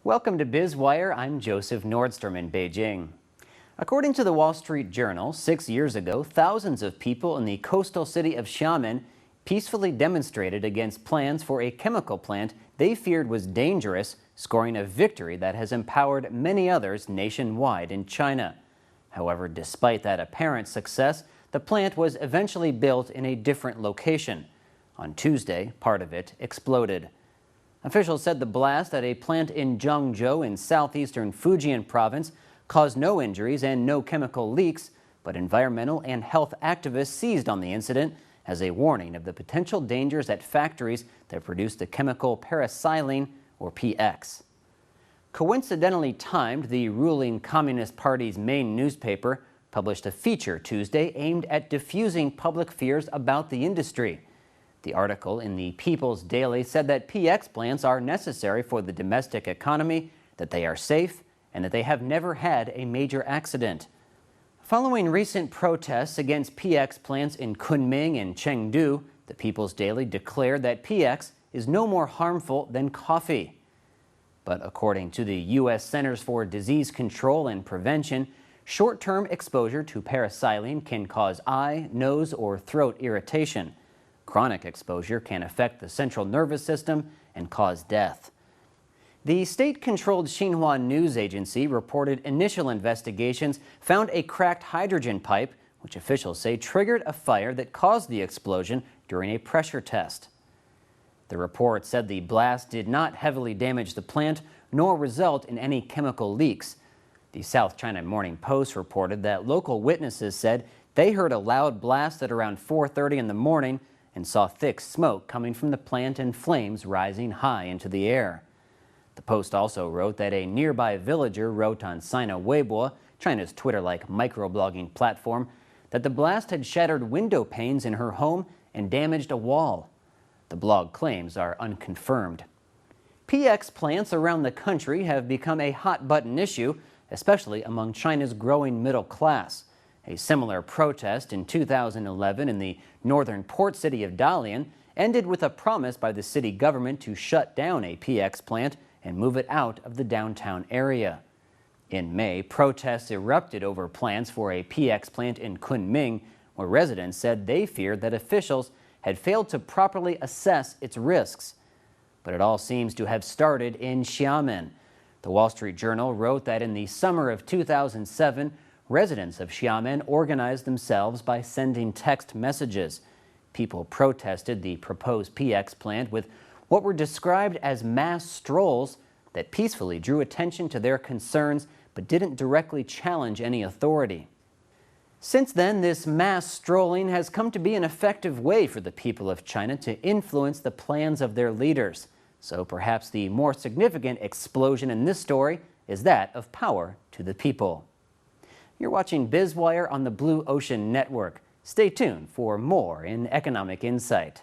Welcome to Biz Wire. I'm Joseph Nordstrom in Beijing. According to the Wall Street Journal, 6 years ago, thousands of people in the coastal city of Xiamen peacefully demonstrated against plans for a chemical plant they feared was dangerous, scoring a victory that has empowered many others nationwide in China. However, despite that apparent success, the plant was eventually built in a different location. On Tuesday, part of it exploded. Officials said the blast at a plant in Zhangzhou in southeastern Fujian province caused no injuries and no chemical leaks, but environmental and health activists seized on the incident as a warning of the potential dangers at factories that produce the chemical paraxylene, or PX. Coincidentally timed, the ruling Communist Party's main newspaper published a feature Tuesday aimed at diffusing public fears about the industry. The article in the People's Daily said that PX plants are necessary for the domestic economy, that they are safe, and that they have never had a major accident. Following recent protests against PX plants in Kunming and Chengdu, the People's Daily declared that PX is no more harmful than coffee. But according to the U.S. Centers for Disease Control and Prevention, short-term exposure to paraxylene can cause eye, nose, or throat irritation. Chronic exposure can affect the central nervous system and cause death. The state-controlled Xinhua news agency reported initial investigations found a cracked hydrogen pipe, which officials say triggered a fire that caused the explosion during a pressure test. The report said the blast did not heavily damage the plant nor result in any chemical leaks. The South China Morning Post reported that local witnesses said they heard a loud blast at around 4:30 in the morning and saw thick smoke coming from the plant and flames rising high into the air. The Post also wrote that a nearby villager wrote on Sina Weibo, China's Twitter-like microblogging platform, that the blast had shattered window panes in her home and damaged a wall. The blog claims are unconfirmed. PX plants around the country have become a hot-button issue, especially among China's growing middle class. A similar protest in 2011 in the northern port city of Dalian ended with a promise by the city government to shut down a PX plant and move it out of the downtown area. In May, protests erupted over plans for a PX plant in Kunming, where residents said they feared that officials had failed to properly assess its risks. But it all seems to have started in Xiamen. The Wall Street Journal wrote that in the summer of 2007, residents of Xiamen organized themselves by sending text messages. People protested the proposed PX plant with what were described as mass strolls that peacefully drew attention to their concerns but didn't directly challenge any authority. Since then, this mass strolling has come to be an effective way for the people of China to influence the plans of their leaders. So perhaps the more significant explosion in this story is that of power to the people. You're watching Biz Wire on the Blue Ocean Network. Stay tuned for more in Economic Insight.